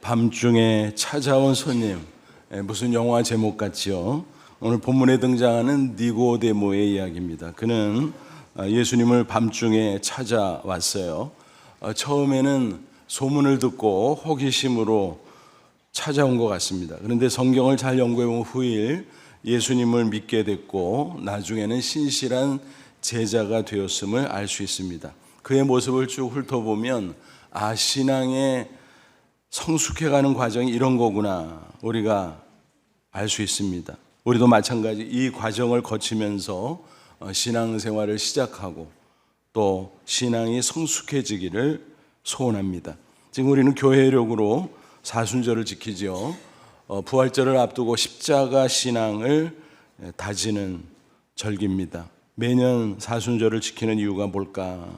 밤중에 찾아온 손님, 무슨 영화 제목 같지요? 오늘 본문에 등장하는 니고데모의 이야기입니다. 그는 예수님을 밤중에 찾아왔어요. 처음에는 소문을 듣고 호기심으로 찾아온 것 같습니다. 그런데 성경을 잘 연구해본 후일 예수님을 믿게 됐고 나중에는 신실한 제자가 되었음을 알 수 있습니다. 그의 모습을 쭉 훑어보면 신앙의 성숙해가는 과정이 이런 거구나 우리가 알 수 있습니다. 우리도 마찬가지 이 과정을 거치면서 신앙생활을 시작하고 또 신앙이 성숙해지기를 소원합니다. 지금 우리는 교회력으로 사순절을 지키죠. 부활절을 앞두고 십자가 신앙을 다지는 절기입니다. 매년 사순절을 지키는 이유가 뭘까?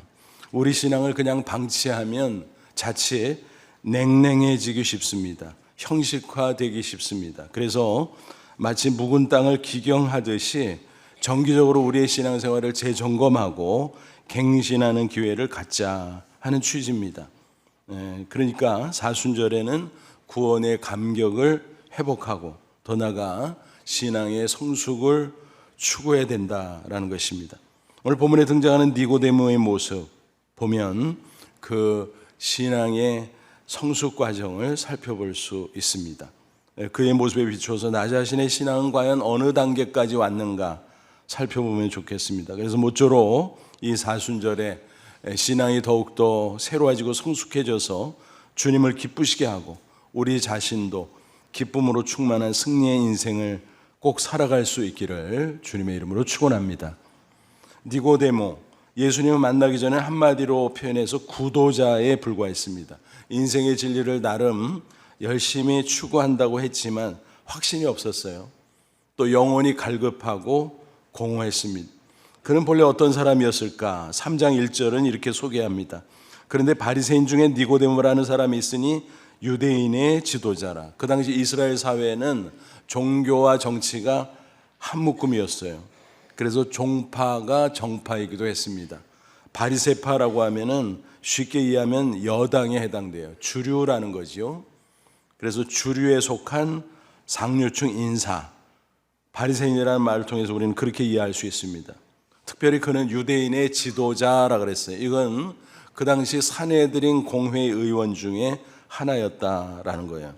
우리 신앙을 그냥 방치하면 자칫 냉랭해지기 쉽습니다. 형식화되기 쉽습니다. 그래서 마치 묵은 땅을 기경하듯이 정기적으로 우리의 신앙생활을 재점검하고 갱신하는 기회를 갖자 하는 취지입니다. 그러니까 사순절에는 구원의 감격을 회복하고 더 나아가 신앙의 성숙을 추구해야 된다라는 것입니다. 오늘 본문에 등장하는 니고데모의 모습 보면 그 신앙의 성숙 과정을 살펴볼 수 있습니다. 그의 모습에 비추어서 나 자신의 신앙은 과연 어느 단계까지 왔는가 살펴보면 좋겠습니다. 그래서 모쪼록 이 사순절에 신앙이 더욱더 새로워지고 성숙해져서 주님을 기쁘시게 하고 우리 자신도 기쁨으로 충만한 승리의 인생을 꼭 살아갈 수 있기를 주님의 이름으로 축원합니다. 니고데모, 예수님을 만나기 전에 한마디로 표현해서 구도자에 불과했습니다. 인생의 진리를 나름 열심히 추구한다고 했지만 확신이 없었어요. 또 영혼이 갈급하고 공허했습니다. 그는 본래 어떤 사람이었을까? 3장 1절은 이렇게 소개합니다. 그런데 바리새인 중에 니고데모라는 사람이 있으니 유대인의 지도자라. 그 당시 이스라엘 사회에는 종교와 정치가 한 묶음이었어요. 그래서 종파가 정파이기도 했습니다. 바리새파라고 하면은 쉽게 이해하면 여당에 해당돼요. 주류라는 거지요. 그래서 주류에 속한 상류층 인사, 바리새인이라는 말을 통해서 우리는 그렇게 이해할 수 있습니다. 특별히 그는 유대인의 지도자라 그랬어요. 이건 그 당시 산헤드린 공회 의원 중에 하나였다라는 거예요.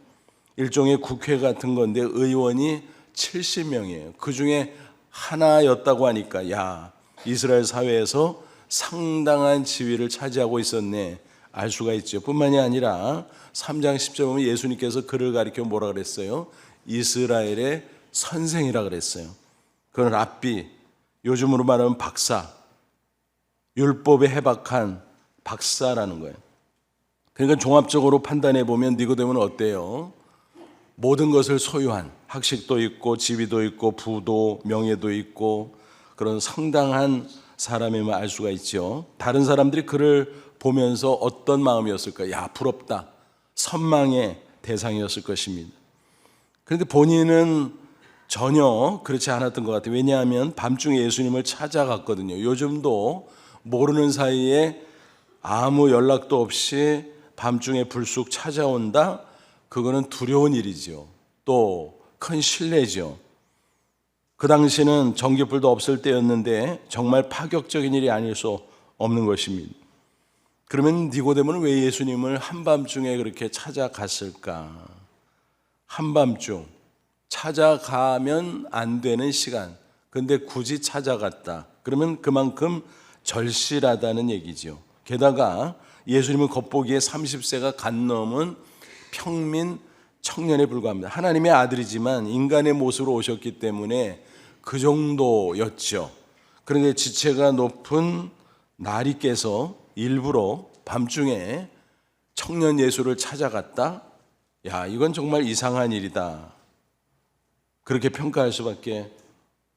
일종의 국회 같은 건데 의원이 70명이에요. 그 중에 하나였다고 하니까 이스라엘 사회에서 상당한 지위를 차지하고 있었네 알 수가 있죠. 뿐만이 아니라 3장 10절 보면 예수님께서 그를 가리켜 뭐라 그랬어요? 이스라엘의 선생이라 그랬어요. 그건 랍비, 요즘으로 말하면 박사, 율법에 해박한 박사라는 거예요. 그러니까 종합적으로 판단해 보면 니고데모는 어때요? 모든 것을 소유한 학식도 있고 지위도 있고 부도 명예도 있고 그런 상당한 사람임을 알 수가 있죠. 다른 사람들이 그를 보면서 어떤 마음이었을까? 부럽다. 선망의 대상이었을 것입니다. 그런데 본인은 전혀 그렇지 않았던 것 같아요. 왜냐하면 밤중에 예수님을 찾아갔거든요. 요즘도 모르는 사이에 아무 연락도 없이 밤중에 불쑥 찾아온다? 그거는 두려운 일이죠. 또 큰 신뢰죠. 그 당시는 전기불도 없을 때였는데 정말 파격적인 일이 아닐 수 없는 것입니다. 그러면 니고데모는 왜 예수님을 한밤중에 그렇게 찾아갔을까? 한밤중 찾아가면 안 되는 시간, 근데 굳이 찾아갔다. 그러면 그만큼 절실하다는 얘기죠. 게다가 예수님은 겉보기에 30세가 간 넘은 평민 청년에 불과합니다. 하나님의 아들이지만 인간의 모습으로 오셨기 때문에 그 정도였죠. 그런데 지체가 높은 나리께서 일부러 밤중에 청년 예수를 찾아갔다? 이건 정말 이상한 일이다. 그렇게 평가할 수밖에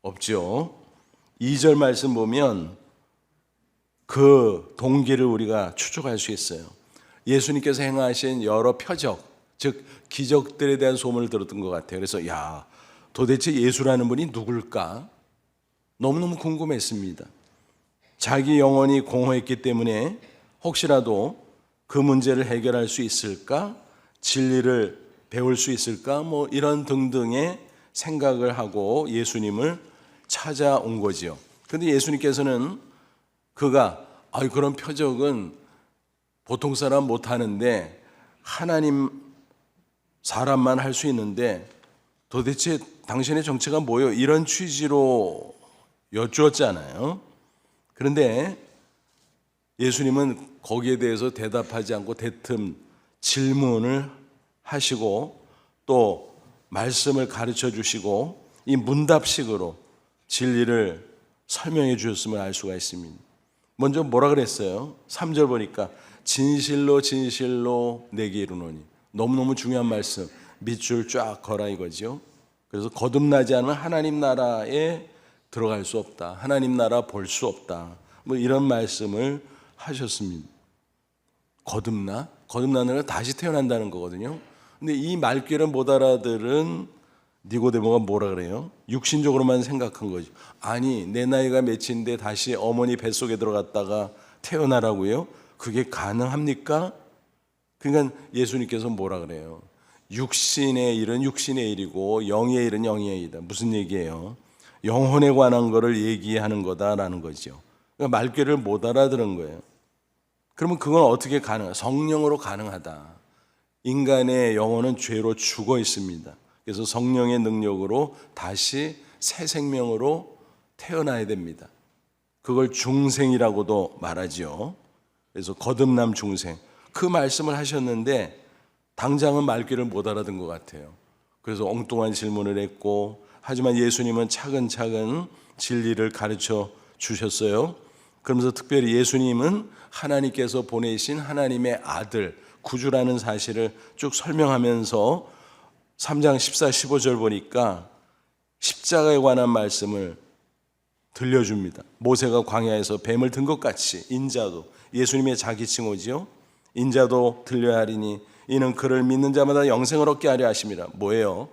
없죠. 2절 말씀 보면 그 동기를 우리가 추적할 수 있어요. 예수님께서 행하신 여러 표적, 즉 기적들에 대한 소문을 들었던 것 같아요. 그래서 도대체 예수라는 분이 누굴까? 너무너무 궁금했습니다. 자기 영혼이 공허했기 때문에 혹시라도 그 문제를 해결할 수 있을까? 진리를 배울 수 있을까? 뭐 이런 등등의 생각을 하고 예수님을 찾아온 거지요. 그런데 예수님께서는 그가 그런 표적은 보통 사람 못 하는데 하나님 사람만 할 수 있는데 도대체 당신의 정체가 뭐예요? 이런 취지로 여쭈었잖아요. 그런데 예수님은 거기에 대해서 대답하지 않고 대뜸 질문을 하시고 또 말씀을 가르쳐 주시고 이 문답식으로 진리를 설명해 주셨음을 알 수가 있습니다. 먼저 뭐라 그랬어요? 3절 보니까 진실로 진실로 내게 이르노니. 너무너무 중요한 말씀, 밑줄 쫙 거라 이거죠. 그래서 거듭나지 않으면 하나님 나라에 들어갈 수 없다, 하나님 나라 볼 수 없다, 뭐 이런 말씀을 하셨습니다. 거듭나는 건 다시 태어난다는 거거든요. 근데 이 말귀를 못 알아들은 니고데모가 뭐라 그래요? 육신적으로만 생각한 거죠. 아니, 내 나이가 몇인데 다시 어머니 뱃속에 들어갔다가 태어나라고요? 그게 가능합니까? 그러니까 예수님께서 뭐라 그래요? 육신의 일은 육신의 일이고 영의 일은 영의 일이다. 무슨 얘기예요? 영혼에 관한 거를 얘기하는 거다라는 거죠. 그러니까 말귀를 못 알아들은 거예요. 그러면 그건 어떻게 가능해요? 성령으로 가능하다. 인간의 영혼은 죄로 죽어 있습니다. 그래서 성령의 능력으로 다시 새 생명으로 태어나야 됩니다. 그걸 중생이라고도 말하지요. 그래서 거듭남 중생. 그 말씀을 하셨는데 당장은 말귀를 못 알아듣은 것 같아요. 그래서 엉뚱한 질문을 했고, 하지만 예수님은 차근차근 진리를 가르쳐 주셨어요. 그러면서 특별히 예수님은 하나님께서 보내신 하나님의 아들, 구주라는 사실을 쭉 설명하면서 3장 14, 15절 보니까 십자가에 관한 말씀을 들려줍니다. 모세가 광야에서 뱀을 든 것 같이 인자도, 예수님의 자기 칭호지요. 인자도 들려야 하리니 이는 그를 믿는 자마다 영생을 얻게 하려 하심이라. 뭐예요?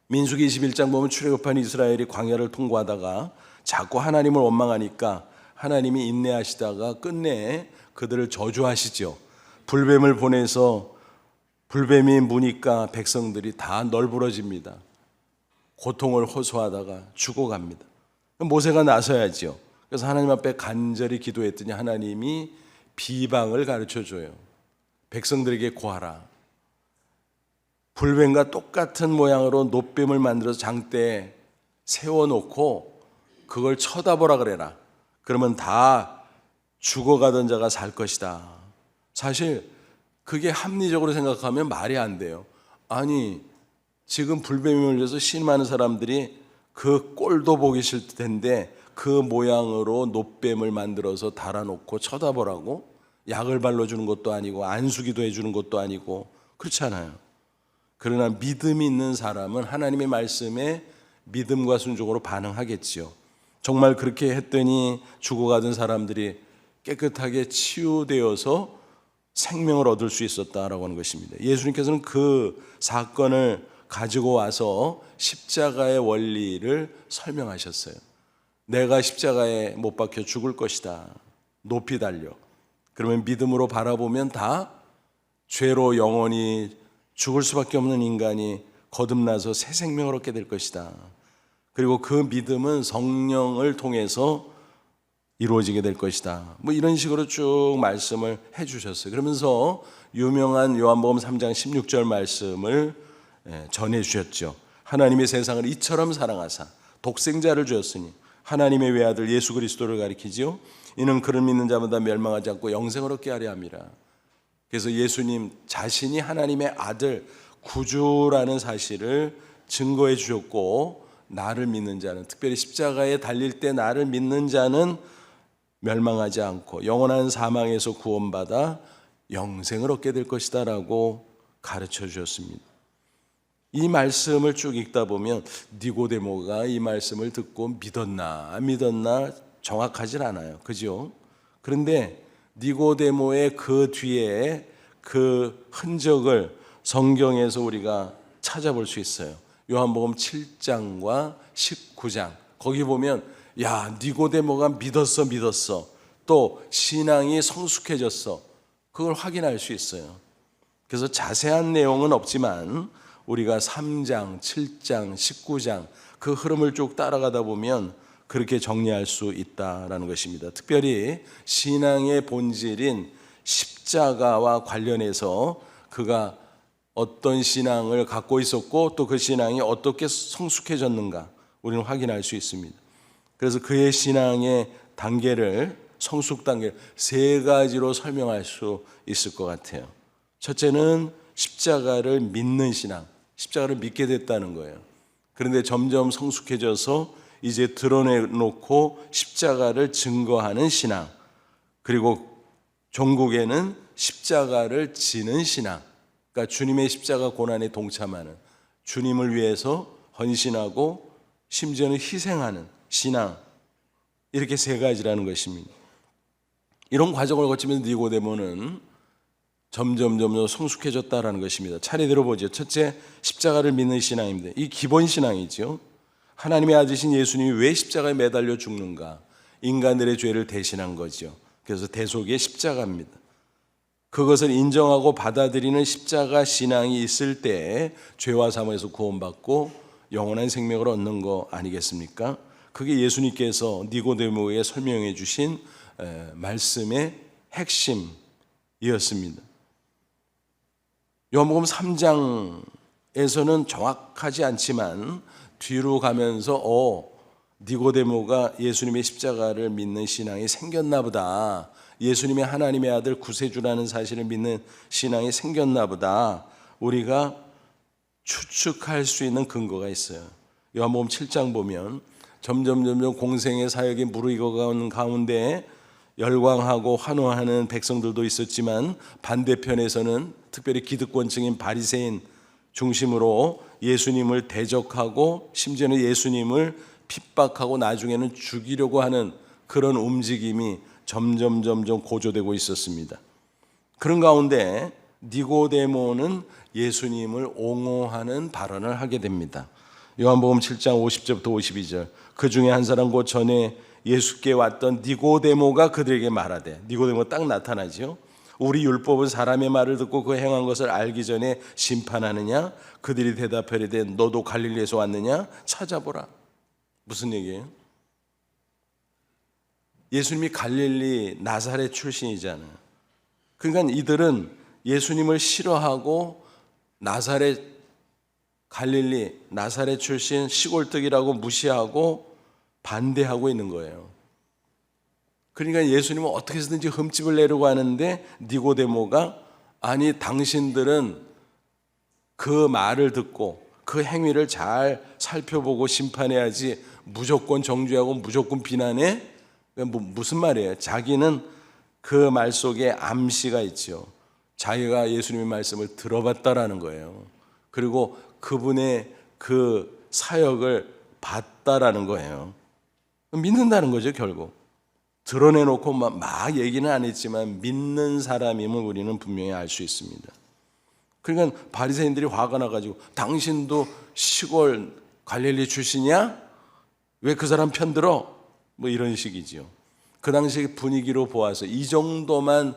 민수기 21장 보면 출애굽한 이스라엘이 광야를 통과하다가 자꾸 하나님을 원망하니까 하나님이 인내하시다가 끝내 그들을 저주하시죠. 불뱀을 보내서 불뱀이 무니까 백성들이 다 널브러집니다. 고통을 호소하다가 죽어갑니다. 모세가 나서야죠. 그래서 하나님 앞에 간절히 기도했더니 하나님이 비방을 가르쳐줘요. 백성들에게 고하라. 불뱀과 똑같은 모양으로 놋뱀을 만들어서 장대에 세워놓고 그걸 쳐다보라 그래라. 그러면 다 죽어가던 자가 살 것이다. 사실 그게 합리적으로 생각하면 말이 안 돼요. 아니, 지금 불뱀이 물려서 신많은 사람들이 그 꼴도 보기 싫을 텐데 그 모양으로 놋뱀을 만들어서 달아놓고 쳐다보라고? 약을 발라주는 것도 아니고 안수기도 해주는 것도 아니고 그렇잖아요. 그러나 믿음이 있는 사람은 하나님의 말씀에 믿음과 순종으로 반응하겠지요. 정말 그렇게 했더니 죽어가던 사람들이 깨끗하게 치유되어서 생명을 얻을 수 있었다라고 하는 것입니다. 예수님께서는 그 사건을 가지고 와서 십자가의 원리를 설명하셨어요. 내가 십자가에 못 박혀 죽을 것이다. 높이 달려. 그러면 믿음으로 바라보면 다 죄로 영원히 죽을 수밖에 없는 인간이 거듭나서 새 생명을 얻게 될 것이다. 그리고 그 믿음은 성령을 통해서 이루어지게 될 것이다. 뭐 이런 식으로 쭉 말씀을 해 주셨어요. 그러면서 유명한 요한복음 3장 16절 말씀을 전해 주셨죠. 하나님의 세상을 이처럼 사랑하사 독생자를 주었으니 하나님의 외아들 예수 그리스도를 가리키지요. 이는 그를 믿는 자마다 멸망하지 않고 영생을 얻게 하려 함이라. 그래서 예수님 자신이 하나님의 아들 구주라는 사실을 증거해 주셨고, 나를 믿는 자는, 특별히 십자가에 달릴 때 나를 믿는 자는 멸망하지 않고 영원한 사망에서 구원받아 영생을 얻게 될 것이다 라고 가르쳐 주셨습니다. 이 말씀을 쭉 읽다 보면 니고데모가 이 말씀을 듣고 믿었나 안 믿었나 정확하진 않아요. 그죠? 그런데 니고데모의 그 뒤에 그 흔적을 성경에서 우리가 찾아볼 수 있어요. 요한복음 7장과 19장. 거기 보면 야, 니고데모가 믿었어. 또 신앙이 성숙해졌어. 그걸 확인할 수 있어요. 그래서 자세한 내용은 없지만 우리가 3장, 7장, 19장 그 흐름을 쭉 따라가다 보면 그렇게 정리할 수 있다라는 것입니다. 특별히 신앙의 본질인 십자가와 관련해서 그가 어떤 신앙을 갖고 있었고 또 그 신앙이 어떻게 성숙해졌는가 우리는 확인할 수 있습니다. 그래서 그의 신앙의 단계를, 성숙 단계 세 가지로 설명할 수 있을 것 같아요. 첫째는 십자가를 믿는 신앙, 십자가를 믿게 됐다는 거예요. 그런데 점점 성숙해져서 이제 드러내놓고 십자가를 증거하는 신앙, 그리고 종국에는 십자가를 지는 신앙, 그러니까 주님의 십자가 고난에 동참하는, 주님을 위해서 헌신하고 심지어는 희생하는 신앙, 이렇게 세 가지라는 것입니다. 이런 과정을 거치면서 니고데모는 점점 성숙해졌다라는 것입니다. 차례대로 보죠. 첫째, 십자가를 믿는 신앙입니다. 이 기본 신앙이죠. 하나님의 아들이신 예수님이 왜 십자가에 매달려 죽는가? 인간들의 죄를 대신한 거죠. 그래서 대속의 십자가입니다. 그것을 인정하고 받아들이는 십자가 신앙이 있을 때 죄와 사망에서 구원받고 영원한 생명을 얻는 거 아니겠습니까? 그게 예수님께서 니고데모에게 설명해 주신 말씀의 핵심이었습니다. 요한복음 3장에서는 정확하지 않지만 뒤로 가면서 니고데모가 예수님의 십자가를 믿는 신앙이 생겼나 보다, 예수님의 하나님의 아들 구세주라는 사실을 믿는 신앙이 생겼나 보다, 우리가 추측할 수 있는 근거가 있어요. 요한복음 7장 보면 점점 공생의 사역이 무르익어가는 가운데 열광하고 환호하는 백성들도 있었지만 반대편에서는 특별히 기득권층인 바리새인 중심으로 예수님을 대적하고 심지어는 예수님을 핍박하고 나중에는 죽이려고 하는 그런 움직임이 점점 고조되고 있었습니다. 그런 가운데 니고데모는 예수님을 옹호하는 발언을 하게 됩니다. 요한복음 7장 50절부터 52절, 그 중에 한 사람 곧 전에 예수께 왔던 니고데모가 그들에게 말하되, 니고데모가 딱 나타나죠. 우리 율법은 사람의 말을 듣고 그 행한 것을 알기 전에 심판하느냐? 그들이 대답하리되 너도 갈릴리에서 왔느냐? 찾아보라. 무슨 얘기예요? 예수님이 갈릴리 나사렛 출신이잖아요. 그러니까 이들은 예수님을 싫어하고 나사렛, 갈릴리 나사렛 출신 시골뜨기라고 무시하고 반대하고 있는 거예요. 그러니까 예수님은 어떻게 해서든지 흠집을 내려고 하는데 니고데모가 아니 당신들은 그 말을 듣고 그 행위를 잘 살펴보고 심판해야지 무조건 정죄하고 무조건 비난해? 무슨 말이에요? 자기는 그 말 속에 암시가 있죠. 자기가 예수님의 말씀을 들어봤다라는 거예요. 그리고 그분의 그 사역을 봤다라는 거예요. 믿는다는 거죠, 결국. 드러내놓고 막 얘기는 안 했지만 믿는 사람임을 우리는 분명히 알 수 있습니다. 그러니까 바리새인들이 화가 나가지고 당신도 시골 갈릴리 출신이야? 왜 그 사람 편들어? 뭐 이런 식이지요. 그 당시 분위기로 보아서 이 정도만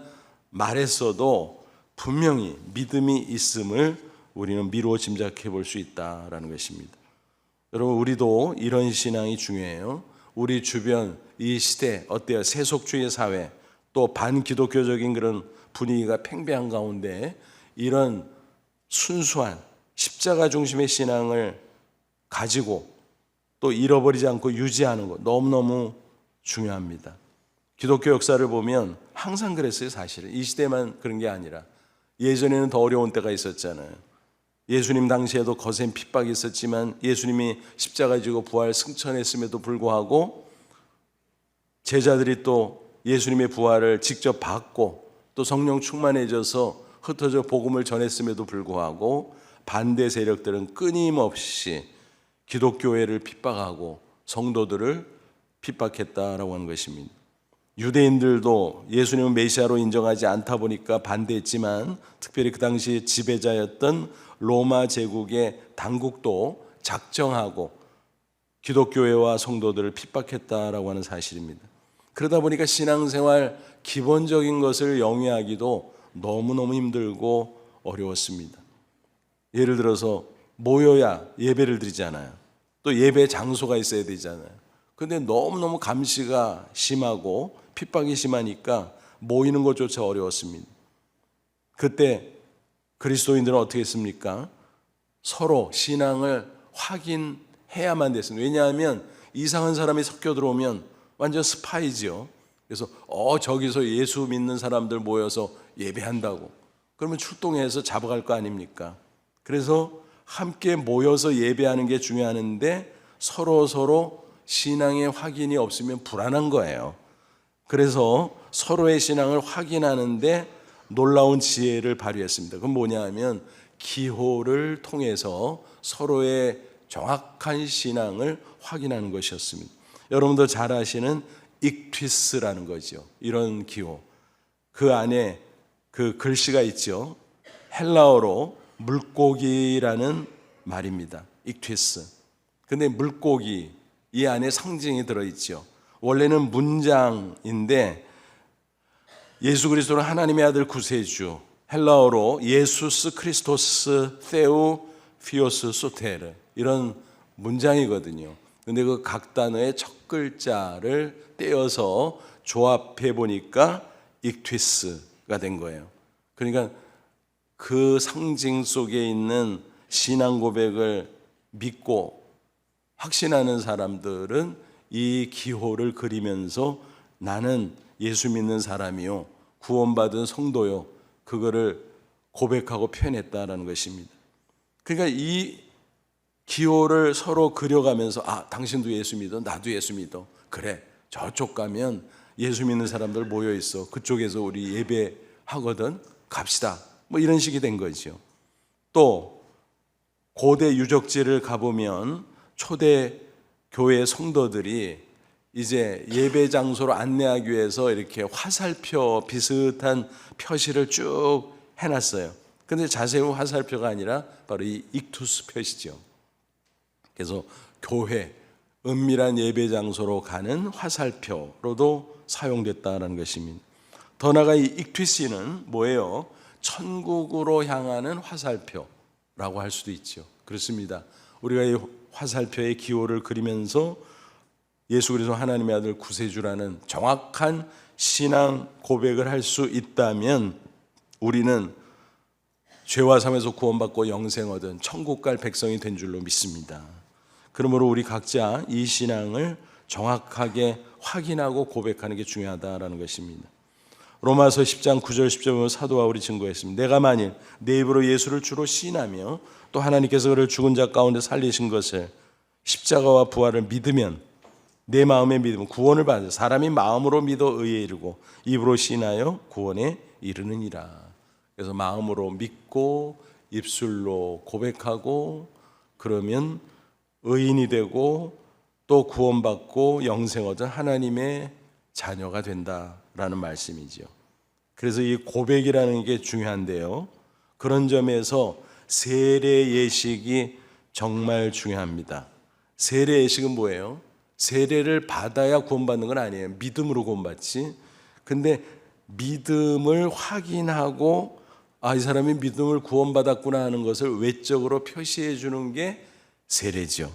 말했어도 분명히 믿음이 있음을 우리는 미루어 짐작해 볼 수 있다라는 것입니다. 여러분, 우리도 이런 신앙이 중요해요. 우리 주변 이 시대 어때요? 세속주의 사회, 또 반기독교적인 그런 분위기가 팽배한 가운데 이런 순수한 십자가 중심의 신앙을 가지고 또 잃어버리지 않고 유지하는 것 너무너무 중요합니다. 기독교 역사를 보면 항상 그랬어요. 사실은 이 시대만 그런 게 아니라 예전에는 더 어려운 때가 있었잖아요. 예수님 당시에도 거센 핍박이 있었지만 예수님이 십자가 지고 부활 승천했음에도 불구하고 제자들이 또 예수님의 부활을 직접 받고 또 성령 충만해져서 흩어져 복음을 전했음에도 불구하고 반대 세력들은 끊임없이 기독교회를 핍박하고 성도들을 핍박했다라고 하는 것입니다. 유대인들도 예수님을 메시아로 인정하지 않다 보니까 반대했지만 특별히 그 당시 지배자였던 로마 제국의 당국도 작정하고 기독교회와 성도들을 핍박했다라고 하는 사실입니다. 그러다 보니까 신앙생활 기본적인 것을 영위하기도 너무너무 힘들고 어려웠습니다. 예를 들어서 모여야 예배를 드리잖아요. 또 예배 장소가 있어야 되잖아요. 근데 너무너무 감시가 심하고 핍박이 심하니까 모이는 것조차 어려웠습니다. 그때 그리스도인들은 어떻게 했습니까? 서로 신앙을 확인해야만 됐습니다. 왜냐하면 이상한 사람이 섞여 들어오면 완전 스파이지요. 그래서 저기서 예수 믿는 사람들 모여서 예배한다고 그러면 출동해서 잡아갈 거 아닙니까? 그래서 함께 모여서 예배하는 게 중요한데 서로 신앙의 확인이 없으면 불안한 거예요. 그래서 서로의 신앙을 확인하는데 놀라운 지혜를 발휘했습니다. 그건 뭐냐 하면 기호를 통해서 서로의 정확한 신앙을 확인하는 것이었습니다. 여러분도 잘 아시는 익투스라는 거죠. 이런 기호. 그 안에 그 글씨가 있죠. 헬라어로 물고기라는 말입니다. 익투스. 근데 물고기 이 안에 상징이 들어있죠. 원래는 문장인데 예수 그리스도는 하나님의 아들 구세주, 헬라어로 예수스 크리스토스 세우 피오스 소테르 이런 문장이거든요. 근데 그 각 단어의 첫 글자를 떼어서 조합해 보니까 익투스가 된 거예요. 그러니까 그 상징 속에 있는 신앙 고백을 믿고 확신하는 사람들은 이 기호를 그리면서 나는 예수 믿는 사람이요, 구원받은 성도요, 그거를 고백하고 표현했다라는 것입니다. 그러니까 이 기호를 서로 그려가면서 당신도 예수 믿어, 나도 예수 믿어. 그래, 저쪽 가면 예수 믿는 사람들 모여 있어. 그쪽에서 우리 예배하거든. 갑시다. 뭐 이런 식이 된 거죠. 또 고대 유적지를 가보면 초대 교회 성도들이 이제 예배 장소로 안내하기 위해서 이렇게 화살표 비슷한 표시를 쭉 해놨어요. 근데 자세히 화살표가 아니라 바로 이 익투스 표시죠. 그래서 교회, 은밀한 예배 장소로 가는 화살표로도 사용됐다는 것입니다. 더 나아가 이 익투스는 뭐예요? 천국으로 향하는 화살표라고 할 수도 있죠. 그렇습니다. 우리가 이 화살표의 기호를 그리면서 예수 그리스도 하나님의 아들 구세주라는 정확한 신앙 고백을 할 수 있다면 우리는 죄와 삶에서 구원받고 영생 얻은 천국 갈 백성이 된 줄로 믿습니다. 그러므로 우리 각자 이 신앙을 정확하게 확인하고 고백하는 게 중요하다라는 것입니다. 로마서 10장 9절 10절 보면 사도 바울이 증거했습니다. 내가 만일 내 입으로 예수를 주로 시인하며 또 하나님께서 그를 죽은 자 가운데 살리신 것을 십자가와 부활을 믿으면 내 마음에 믿으면 구원을 받아 사람이 마음으로 믿어 의에 이르고 입으로 시인하여 구원에 이르느니라. 그래서 마음으로 믿고 입술로 고백하고 그러면 의인이 되고 또 구원받고 영생 얻은 하나님의 자녀가 된다라는 말씀이죠. 그래서 이 고백이라는 게 중요한데요. 그런 점에서 세례 예식이 정말 중요합니다. 세례 예식은 뭐예요? 세례를 받아야 구원받는 건 아니에요. 믿음으로 구원받지. 근데 믿음을 확인하고 이 사람이 믿음을 구원받았구나 하는 것을 외적으로 표시해 주는 게 세례죠.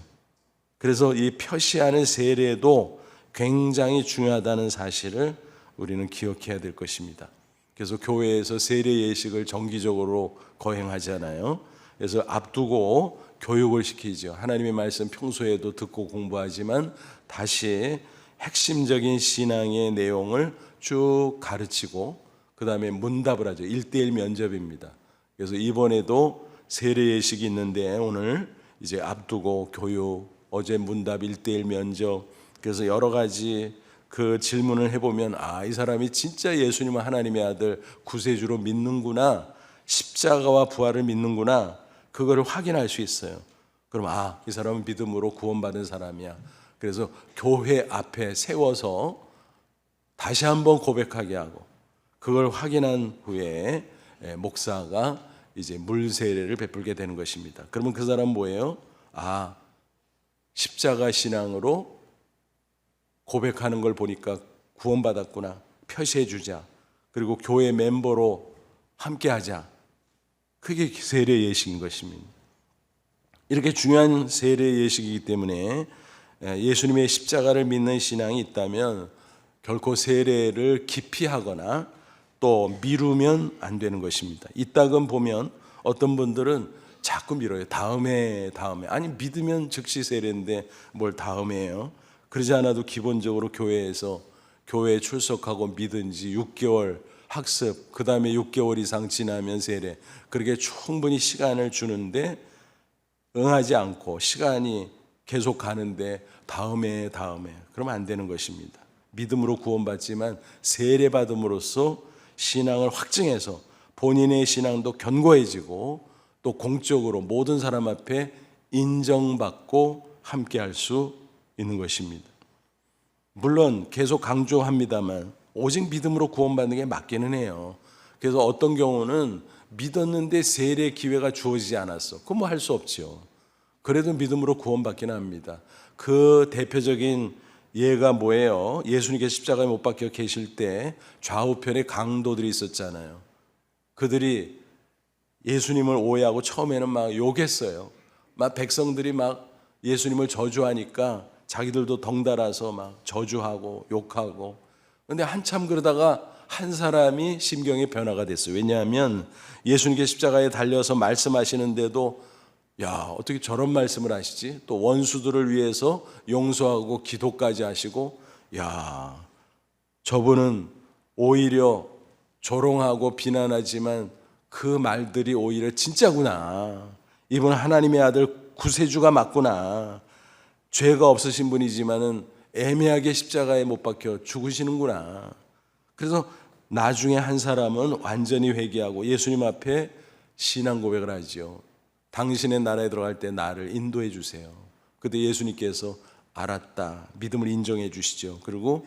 그래서 이 표시하는 세례도 굉장히 중요하다는 사실을 우리는 기억해야 될 것입니다. 그래서 교회에서 세례 예식을 정기적으로 거행하잖아요. 그래서 앞두고 교육을 시키죠. 하나님의 말씀 평소에도 듣고 공부하지만 다시 핵심적인 신앙의 내용을 쭉 가르치고 그 다음에 문답을 하죠. 1:1 면접입니다. 그래서 이번에도 세례 예식이 있는데 오늘 이제 앞두고 교육, 어제 문답 1:1 면접, 그래서 여러 가지 그 질문을 해보면 이 사람이 진짜 예수님은 하나님의 아들 구세주로 믿는구나, 십자가와 부활을 믿는구나, 그거를 확인할 수 있어요. 그럼 이 사람은 믿음으로 구원받은 사람이야. 그래서 교회 앞에 세워서 다시 한번 고백하게 하고 그걸 확인한 후에 목사가 이제 물 세례를 베풀게 되는 것입니다. 그러면 그 사람은 뭐예요? 십자가 신앙으로 고백하는 걸 보니까 구원받았구나, 표시해 주자. 그리고 교회 멤버로 함께 하자. 그게 세례 예식인 것입니다. 이렇게 중요한 세례 예식이기 때문에 예수님의 십자가를 믿는 신앙이 있다면 결코 세례를 기피하거나 또 미루면 안 되는 것입니다. 이따금 보면 어떤 분들은 자꾸 미뤄요. 다음에. 아니, 믿으면 즉시 세례인데 뭘 다음에요? 그러지 않아도 기본적으로 교회에서 교회에 출석하고 믿은지 6개월 학습, 그 다음에 6개월 이상 지나면 세례, 그렇게 충분히 시간을 주는데 응하지 않고 시간이 계속 가는데 다음에 그러면 안 되는 것입니다. 믿음으로 구원받지만 세례 받음으로써 신앙을 확증해서 본인의 신앙도 견고해지고 또 공적으로 모든 사람 앞에 인정받고 함께할 수 있는 것입니다. 물론 계속 강조합니다만 오직 믿음으로 구원받는 게 맞기는 해요. 그래서 어떤 경우는 믿었는데 세례 기회가 주어지지 않았어. 그건 뭐 할 수 없죠. 그래도 믿음으로 구원받기는 합니다. 그 대표적인 예가 뭐예요? 예수님께서 십자가에 못 박혀 계실 때 좌우편에 강도들이 있었잖아요. 그들이 예수님을 오해하고 처음에는 막 욕했어요. 막 백성들이 막 예수님을 저주하니까 자기들도 덩달아서 막 저주하고 욕하고. 근데 한참 그러다가 한 사람이 심경의 변화가 됐어요. 왜냐하면 예수님께서 십자가에 달려서 말씀하시는데도 야, 어떻게 저런 말씀을 하시지? 또 원수들을 위해서 용서하고 기도까지 하시고, 야, 저분은 오히려 조롱하고 비난하지만 그 말들이 오히려 진짜구나. 이분은 하나님의 아들 구세주가 맞구나. 죄가 없으신 분이지만은 애매하게 십자가에 못 박혀 죽으시는구나. 그래서 나중에 한 사람은 완전히 회개하고 예수님 앞에 신앙 고백을 하죠. 당신의 나라에 들어갈 때 나를 인도해 주세요. 그때 예수님께서 알았다. 믿음을 인정해 주시죠. 그리고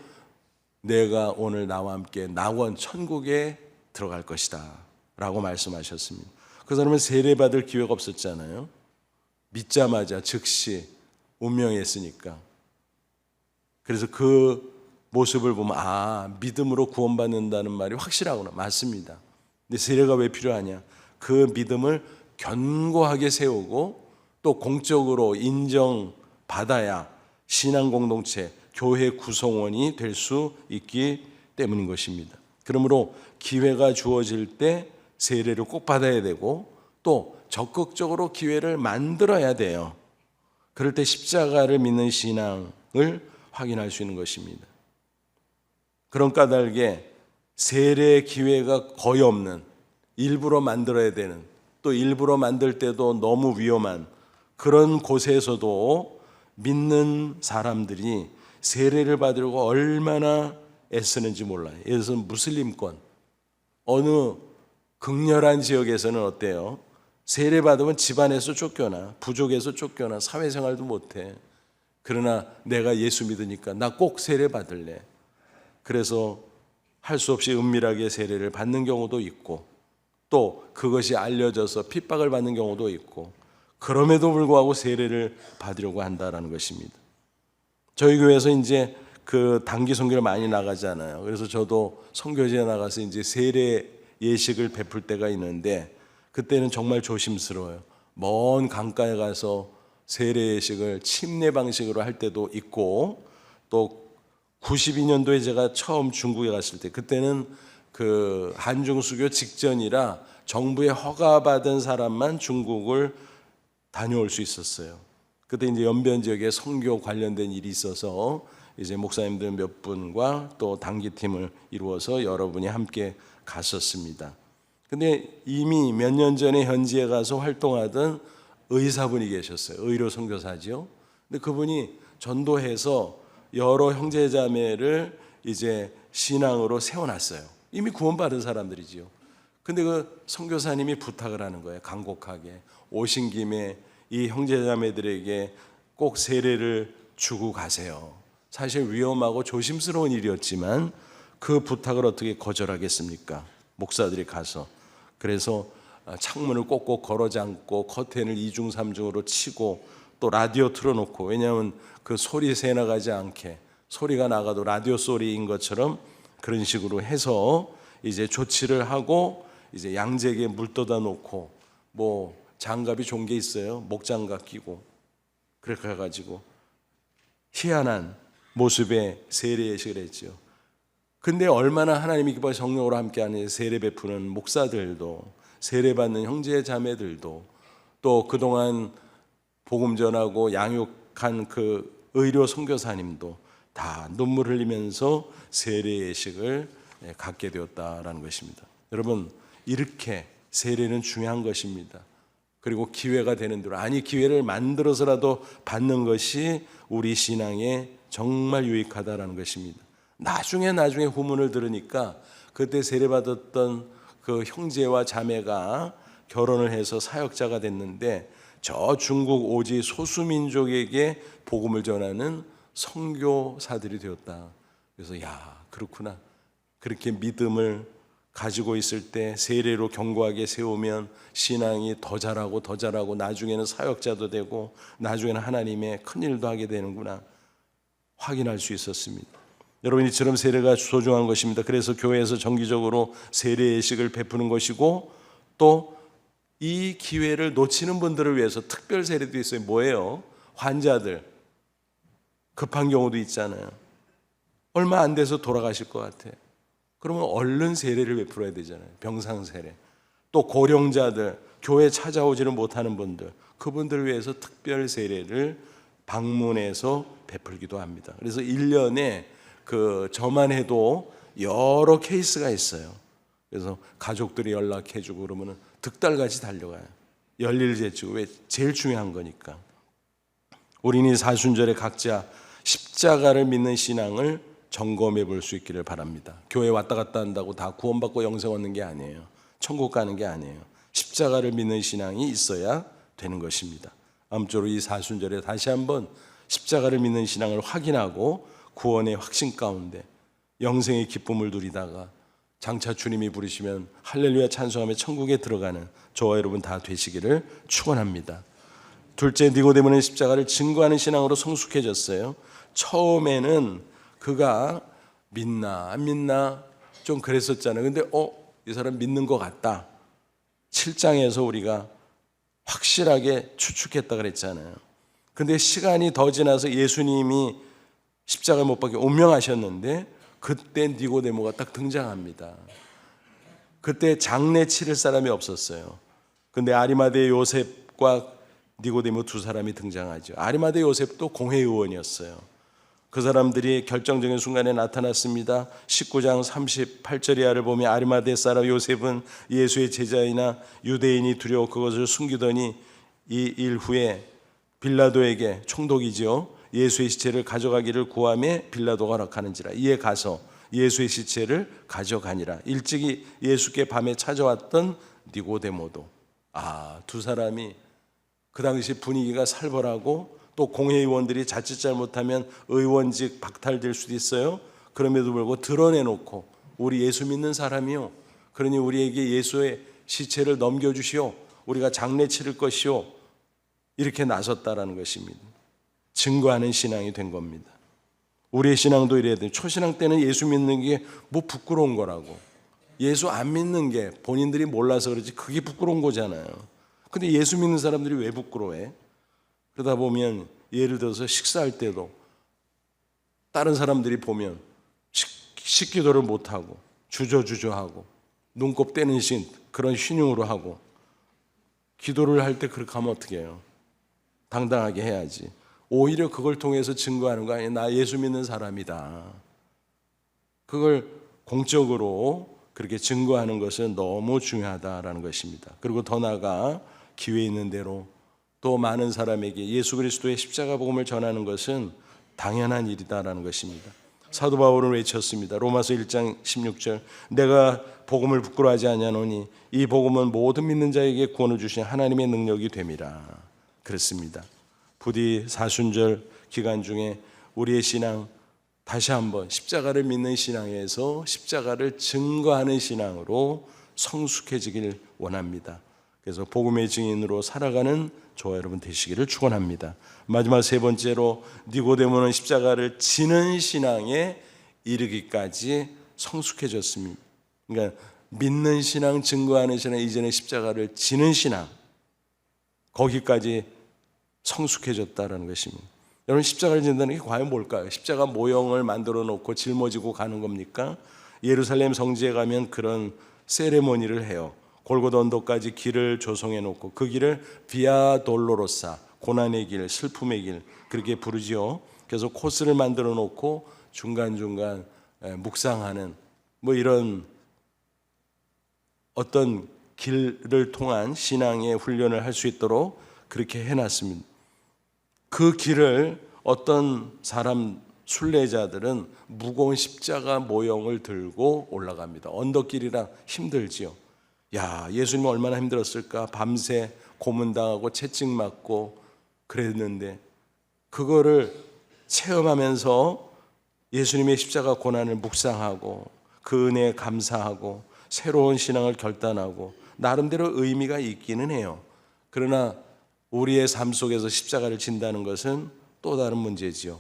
내가 오늘 나와 함께 낙원 천국에 들어갈 것이다 라고 말씀하셨습니다. 그 사람은 세례받을 기회가 없었잖아요. 믿자마자 즉시 운명했으니까. 그래서 그 모습을 보면 믿음으로 구원받는다는 말이 확실하구나. 맞습니다. 근데 세례가 왜 필요하냐? 그 믿음을 견고하게 세우고 또 공적으로 인정받아야 신앙 공동체, 교회 구성원이 될 수 있기 때문인 것입니다. 그러므로 기회가 주어질 때 세례를 꼭 받아야 되고 또 적극적으로 기회를 만들어야 돼요. 그럴 때 십자가를 믿는 신앙을 확인할 수 있는 것입니다. 그런 까닭에 세례 기회가 거의 없는, 일부러 만들어야 되는, 또 일부러 만들 때도 너무 위험한 그런 곳에서도 믿는 사람들이 세례를 받으려고 얼마나 애쓰는지 몰라요. 예를 들어서 무슬림권 어느 극렬한 지역에서는 어때요? 세례 받으면 집안에서 쫓겨나, 부족에서 쫓겨나, 사회생활도 못해. 그러나 내가 예수 믿으니까 나 꼭 세례 받을래. 그래서 할 수 없이 은밀하게 세례를 받는 경우도 있고 또 그것이 알려져서 핍박을 받는 경우도 있고 그럼에도 불구하고 세례를 받으려고 한다라는 것입니다. 저희 교회에서 이제 그 단기 선교를 많이 나가잖아요. 그래서 저도 선교지에 나가서 이제 세례 예식을 베풀 때가 있는데 그때는 정말 조심스러워요. 먼 강가에 가서 세례 예식을 침례 방식으로 할 때도 있고 또 92년도에 제가 처음 중국에 갔을 때 그때는 그 한중수교 직전이라 정부의 허가받은 사람만 중국을 다녀올 수 있었어요. 그때 이제 연변 지역에 선교 관련된 일이 있어서 이제 목사님들 몇 분과 또 단기팀을 이루어서 여러분이 함께 갔었습니다. 근데 이미 몇 년 전에 현지에 가서 활동하던 의사분이 계셨어요. 의료 선교사지요. 근데 그분이 전도해서 여러 형제자매를 이제 신앙으로 세워놨어요. 이미 구원받은 사람들이지요. 근데 그 선교사님이 부탁을 하는 거예요. 간곡하게 오신 김에 이 형제자매들에게 꼭 세례를 주고 가세요. 사실 위험하고 조심스러운 일이었지만 그 부탁을 어떻게 거절하겠습니까? 목사들이 가서. 그래서 창문을 꼭꼭 걸어 잠고 커튼을 2중 3중으로 치고 또 라디오 틀어놓고, 왜냐하면 그 소리 새 나가지 않게, 소리가 나가도 라디오 소리인 것처럼 그런 식으로 해서 이제 조치를 하고 이제 양재기에 물 떠다 놓고 뭐 장갑이 좋은 게 있어요. 목장갑 끼고 그렇게 해가지고 희한한 모습의 세례 예식을 했죠. 근데 얼마나 하나님이 기뻐 성령으로 함께하는 세례 베푸는 목사들도, 세례 받는 형제 자매들도, 또 그동안 복음 전하고 양육한 그 의료 선교사님도 다 눈물 흘리면서 세례 예식을 갖게 되었다라는 것입니다. 여러분, 이렇게 세례는 중요한 것입니다. 그리고 기회가 되는 대로, 아니 기회를 만들어서라도 받는 것이 우리 신앙에 정말 유익하다라는 것입니다. 나중에 후문을 들으니까 그때 세례받았던 그 형제와 자매가 결혼을 해서 사역자가 됐는데 저 중국 오지 소수민족에게 복음을 전하는 선교사들이 되었다. 그래서 야, 그렇구나. 그렇게 믿음을 가지고 있을 때 세례로 견고하게 세우면 신앙이 더 자라고 나중에는 사역자도 되고 나중에는 하나님의 큰일도 하게 되는구나 확인할 수 있었습니다. 여러분, 이처럼 세례가 소중한 것입니다. 그래서 교회에서 정기적으로 세례 예식을 베푸는 것이고, 또 이 기회를 놓치는 분들을 위해서 특별 세례도 있어요. 뭐예요? 환자들, 급한 경우도 있잖아요. 얼마 안 돼서 돌아가실 것 같아. 그러면 얼른 세례를 베풀어야 되잖아요. 병상 세례. 또 고령자들, 교회 찾아오지를 못하는 분들, 그분들을 위해서 특별 세례를 방문해서 베풀기도 합니다. 그래서 1년에 저만 해도 여러 케이스가 있어요. 그래서 가족들이 연락해주고 그러면은 득달같이 달려가요. 열일 제치고. 왜? 제일 중요한 거니까. 우리는 이 사순절에 각자 십자가를 믿는 신앙을 점검해 볼 수 있기를 바랍니다. 교회 왔다 갔다 한다고 다 구원받고 영생 얻는 게 아니에요. 천국 가는 게 아니에요. 십자가를 믿는 신앙이 있어야 되는 것입니다. 아무쪼록 이 사순절에 다시 한번 십자가를 믿는 신앙을 확인하고 구원의 확신 가운데 영생의 기쁨을 누리다가 장차 주님이 부르시면 할렐루야 찬송하며 천국에 들어가는 저와 여러분 다 되시기를 축원합니다. 둘째, 니고데모는 십자가를 증거하는 신앙으로 성숙해졌어요. 처음에는 그가 믿나 안 믿나 좀 그랬었잖아요. 근데 이 사람 믿는 것 같다. 7장에서 우리가 확실하게 추측했다 그랬잖아요. 근데 시간이 더 지나서 예수님이 십자가에 못 박혀 운명하셨는데 그때 니고데모가 딱 등장합니다. 그때 장례 치를 사람이 없었어요. 근데 아리마대 요셉과 니고데모 두 사람이 등장하죠. 아리마대 요셉도 공회의원이었어요. 그 사람들이 결정적인 순간에 나타났습니다. 19장 38절 이하를 보면 아리마대 사람 요셉은 예수의 제자이나 유대인이 두려워 그것을 숨기더니 이 일 후에 빌라도에게 총독이죠. 예수의 시체를 가져가기를 구하며 빌라도가 허락하는지라. 이에 가서 예수의 시체를 가져가니라. 일찍이 예수께 밤에 찾아왔던 니고데모도. 두 사람이 그 당시 분위기가 살벌하고 또 공회의원들이 자칫 잘못하면 의원직 박탈될 수도 있어요. 그럼에도 불구하고 드러내놓고 우리 예수 믿는 사람이요, 그러니 우리에게 예수의 시체를 넘겨주시오, 우리가 장례 치를 것이오, 이렇게 나섰다라는 것입니다. 증거하는 신앙이 된 겁니다. 우리의 신앙도 이래야 돼요. 초신앙 때는 예수 믿는 게 뭐 부끄러운 거라고, 예수 안 믿는 게 본인들이 몰라서 그렇지 그게 부끄러운 거잖아요. 근데 예수 믿는 사람들이 왜 부끄러워해? 그러다 보면 예를 들어서 식사할 때도 다른 사람들이 보면 식기도를 못하고 주저주저하고 눈곱 떼는 그런 신용으로 하고, 기도를 할 때 그렇게 하면 어떻게 해요? 당당하게 해야지. 오히려 그걸 통해서 증거하는 거 아니에요. 나 예수 믿는 사람이다. 그걸 공적으로 그렇게 증거하는 것은 너무 중요하다라는 것입니다. 그리고 더 나아가 기회 있는 대로 또 많은 사람에게 예수 그리스도의 십자가 복음을 전하는 것은 당연한 일이다라는 것입니다. 사도 바울은 외쳤습니다. 로마서 1장 16절, 내가 복음을 부끄러워하지 아니하노니 이 복음은 모든 믿는 자에게 구원을 주신 하나님의 능력이 됨이라. 그렇습니다. 부디 사순절 기간 중에 우리의 신앙 다시 한번 십자가를 믿는 신앙에서 십자가를 증거하는 신앙으로 성숙해지길 원합니다. 그래서 복음의 증인으로 살아가는 저와 여러분 되시기를 축원합니다. 마지막 세 번째로 니고데모는 십자가를 지는 신앙에 이르기까지 성숙해졌습니다. 그러니까 믿는 신앙, 증거하는 신앙, 이전에 십자가를 지는 신앙, 거기까지 성숙해졌다라는 것입니다. 여러분, 십자가를 진다는 게 과연 뭘까요? 십자가 모형을 만들어 놓고 짊어지고 가는 겁니까? 예루살렘 성지에 가면 그런 세레모니를 해요. 골고다 언덕까지 길을 조성해 놓고 그 길을 비아 돌로로사, 고난의 길, 슬픔의 길, 그렇게 부르지요. 그래서 코스를 만들어 놓고 중간중간 묵상하는 이런 어떤 길을 통한 신앙의 훈련을 할 수 있도록 그렇게 해놨습니다. 그 길을 어떤 사람 순례자들은 무거운 십자가 모형을 들고 올라갑니다. 언덕길이라 힘들지요. 야, 예수님 얼마나 힘들었을까? 밤새 고문당하고 채찍 맞고 그랬는데 그거를 체험하면서 예수님의 십자가 고난을 묵상하고 그 은혜에 감사하고 새로운 신앙을 결단하고 나름대로 의미가 있기는 해요. 그러나 우리의 삶 속에서 십자가를 진다는 것은 또 다른 문제지요.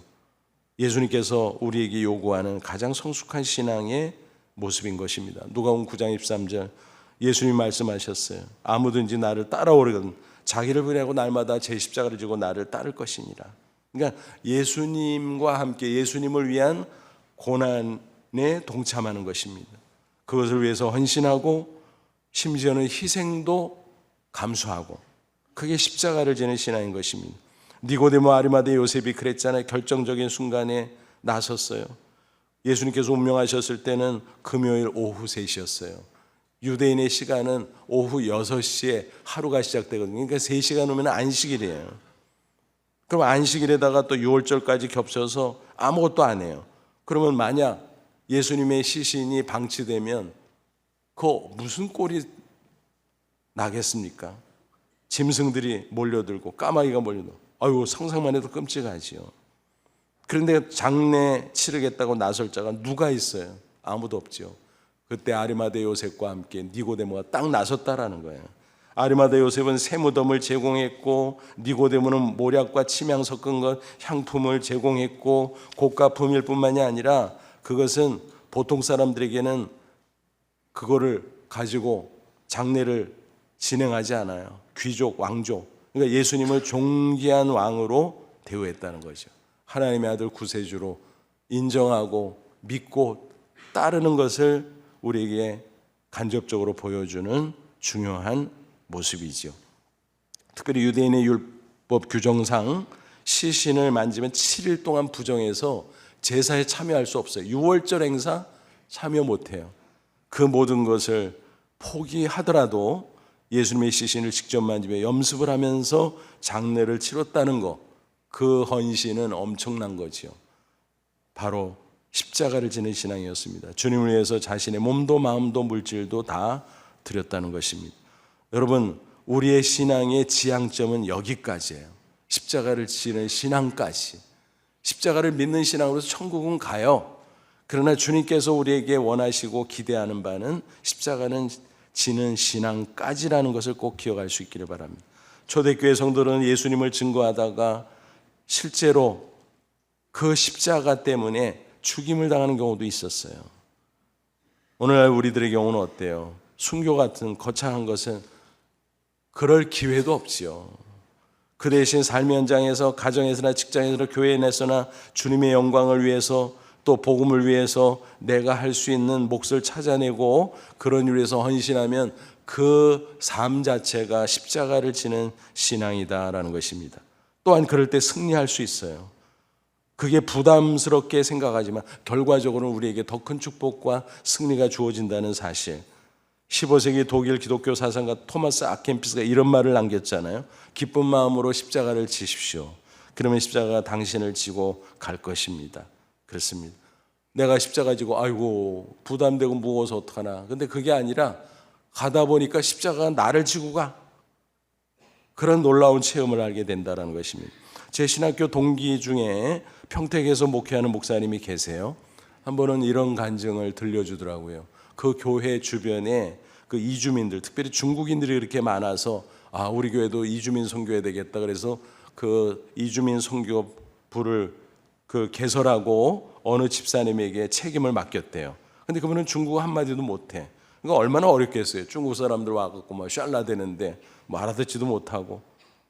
예수님께서 우리에게 요구하는 가장 성숙한 신앙의 모습인 것입니다. 누가복음 9장 23절 예수님 말씀하셨어요. 아무든지 나를 따라오려거든 자기를 부인하고 날마다 제 십자가를 지고 나를 따를 것이니라. 그러니까 예수님과 함께 예수님을 위한 고난에 동참하는 것입니다. 그것을 위해서 헌신하고 심지어는 희생도 감수하고 그게 십자가를 지는 신앙인 것입니다. 니고데모 아리마대 요셉이 그랬잖아요. 결정적인 순간에 나섰어요. 예수님께서 운명하셨을 때는 금요일 오후 3시였어요. 유대인의 시간은 오후 6시에 하루가 시작되거든요. 그러니까 3시간 후면 안식일이에요. 그럼 안식일에다가 또 6월절까지 겹쳐서 아무것도 안 해요. 그러면 만약 예수님의 시신이 방치되면 그 무슨 꼴이 나겠습니까? 짐승들이 몰려들고 까마귀가 몰려들고 아유, 상상만 해도 끔찍하지요. 그런데 장례 치르겠다고 나설 자가 누가 있어요? 아무도 없죠. 그때 아리마대 요셉과 함께 니고데모가 딱 나섰다라는 거예요. 아리마대 요셉은 세무덤을 제공했고 니고데모는 모략과 침향 섞은 것 향품을 제공했고 고가품일 뿐만이 아니라 그것은 보통 사람들에게는 그거를 가지고 장례를 진행하지 않아요. 귀족, 왕족. 그러니까 예수님을 존귀한 왕으로 대우했다는 거죠. 하나님의 아들 구세주로 인정하고 믿고 따르는 것을 우리에게 간접적으로 보여주는 중요한 모습이죠. 특별히 유대인의 율법 규정상 시신을 만지면 7일 동안 부정해서 제사에 참여할 수 없어요. 6월절 행사 참여 못해요. 그 모든 것을 포기하더라도 예수님의 시신을 직접 만지며 염습을 하면서 장례를 치렀다는 것, 그 헌신은 엄청난 거지요. 바로 십자가를 지는 신앙이었습니다. 주님을 위해서 자신의 몸도 마음도 물질도 다 드렸다는 것입니다. 여러분, 우리의 신앙의 지향점은 여기까지예요. 십자가를 지는 신앙까지. 십자가를 믿는 신앙으로서 천국은 가요. 그러나 주님께서 우리에게 원하시고 기대하는 바는 십자가는 지는 신앙까지라는 것을 꼭 기억할 수 있기를 바랍니다. 초대교회 성도들은 예수님을 증거하다가 실제로 그 십자가 때문에 죽임을 당하는 경우도 있었어요. 오늘날 우리들의 경우는 어때요? 순교 같은 거창한 것은 그럴 기회도 없지요. 그 대신 삶의 현장에서 가정에서나 직장에서나 교회 내에서나 주님의 영광을 위해서 또 복음을 위해서 내가 할 수 있는 몫을 찾아내고 그런 일을 위해서 헌신하면 그 삶 자체가 십자가를 지는 신앙이다라는 것입니다. 또한 그럴 때 승리할 수 있어요. 그게 부담스럽게 생각하지만 결과적으로는 우리에게 더 큰 축복과 승리가 주어진다는 사실. 15세기 독일 기독교 사상가 토마스 아켄피스가 이런 말을 남겼잖아요. 기쁜 마음으로 십자가를 지십시오. 그러면 십자가가 당신을 지고 갈 것입니다. 그렇습니다. 내가 십자가 지고 아이고 부담되고 무거워서 어떡하나. 근데 그게 아니라 가다 보니까 십자가가 나를 지고 가. 그런 놀라운 체험을 하게 된다는 것입니다. 제 신학교 동기 중에 평택에서 목회하는 목사님이 계세요. 한 번은 이런 간증을 들려주더라고요. 그 교회 주변에 그 이주민들, 특별히 중국인들이 이렇게 많아서 아, 우리 교회도 이주민 선교해야 되겠다. 그래서 그 이주민 선교부를 그 개설하고 어느 집사님에게 책임을 맡겼대요. 근데 그분은 중국어 한마디도 못해. 그러니까 얼마나 어렵겠어요. 중국 사람들 와갖고 막 샬라대는데 뭐 알아듣지도 못하고.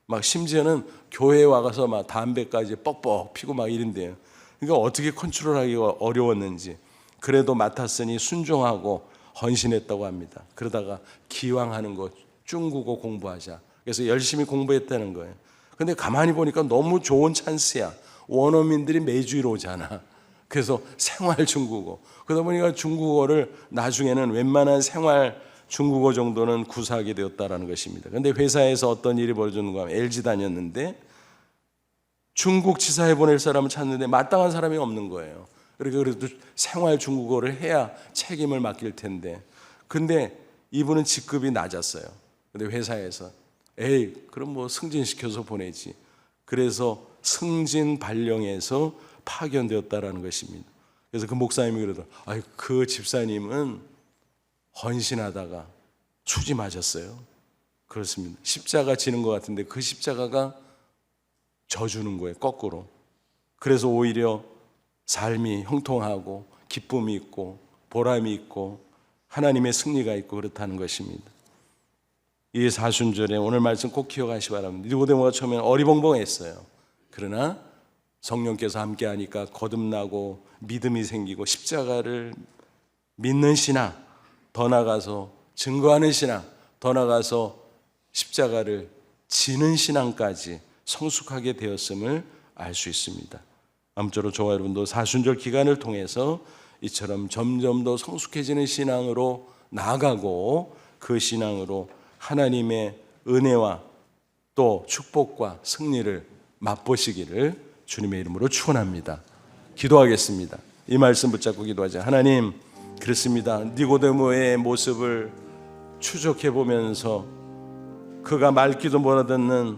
막 심지어는 교회에 와가서 막 담배까지 뻑뻑 피고 막 이런데요. 그러니까 어떻게 컨트롤하기가 어려웠는지 그래도 맡았으니 순종하고 헌신했다고 합니다. 그러다가 기왕하는 거 중국어 공부하자. 그래서 열심히 공부했다는 거예요. 근데 가만히 보니까 너무 좋은 찬스야. 원어민들이 매주일 오잖아. 그래서 생활 중국어. 그러다 보니까 중국어를 나중에는 웬만한 생활 중국어 정도는 구사하게 되었다라는 것입니다. 근데 회사에서 어떤 일이 벌어졌는가 하면 LG 다녔는데 중국 지사에 보낼 사람을 찾는데 마땅한 사람이 없는 거예요. 그러니까 그래도 생활 중국어를 해야 책임을 맡길 텐데. 근데 이분은 직급이 낮았어요. 근데 회사에서 에이, 그럼 뭐 승진시켜서 보내지. 그래서 승진 발령에서 파견되었다라는 것입니다. 그래서 그 목사님이 그러더라고요. 아이, 그 집사님은 헌신하다가 수지 맞았어요. 그렇습니다. 십자가 지는 것 같은데 그 십자가가 져주는 거예요, 거꾸로. 그래서 오히려 삶이 형통하고 기쁨이 있고 보람이 있고 하나님의 승리가 있고 그렇다는 것입니다. 이 사순절에 오늘 말씀 꼭 기억하시기 바랍니다. 니고데모가 처음에는 어리벙벙했어요. 그러나 성령께서 함께하니까 거듭나고 믿음이 생기고 십자가를 믿는 신앙, 더 나아가서 증거하는 신앙, 더 나아가서 십자가를 지는 신앙까지 성숙하게 되었음을 알 수 있습니다. 아무쪼록 저와 여러분도 사순절 기간을 통해서 이처럼 점점 더 성숙해지는 신앙으로 나아가고 그 신앙으로 하나님의 은혜와 또 축복과 승리를 맛보시기를 주님의 이름으로 축원합니다. 기도하겠습니다. 이 말씀 붙잡고 기도하자. 하나님, 그렇습니다. 니고데모의 모습을 추적해 보면서 그가 말귀도 못 알아듣는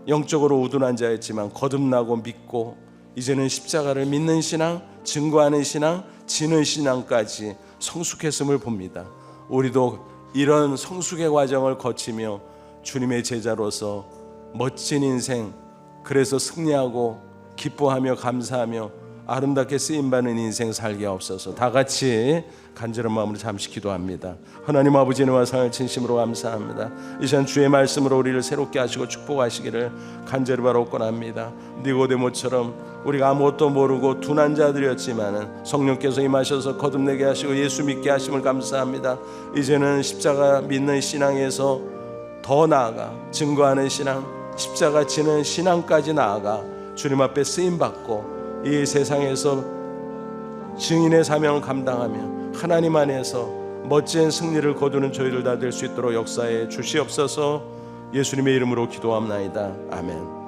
영적으로 우둔한 자였지만 거듭나고 믿고 이제는 십자가를 믿는 신앙, 증거하는 신앙, 지는 신앙까지 성숙했음을 봅니다. 우리도 이런 성숙의 과정을 거치며 주님의 제자로서 멋진 인생, 그래서 승리하고 기뻐하며 감사하며 아름답게 쓰임받는 인생 살게 하옵소서. 다 같이 간절한 마음으로 잠시 기도합니다. 하나님 아버지 은혜와 상을 진심으로 감사합니다. 이 시간 주의 말씀으로 우리를 새롭게 하시고 축복하시기를 간절히 바라옵고합니다. 니고데모처럼 우리가 아무것도 모르고 둔한 자들이었지만 성령께서 임하셔서 거듭내게 하시고 예수 믿게 하심을 감사합니다. 이제는 십자가 믿는 신앙에서 더 나아가 증거하는 신앙, 십자가 지는 신앙까지 나아가 주님 앞에 쓰임받고 이 세상에서 증인의 사명을 감당하며 하나님 안에서 멋진 승리를 거두는 저희들 다 될 수 있도록 역사에 주시옵소서. 예수님의 이름으로 기도합나이다. 아멘.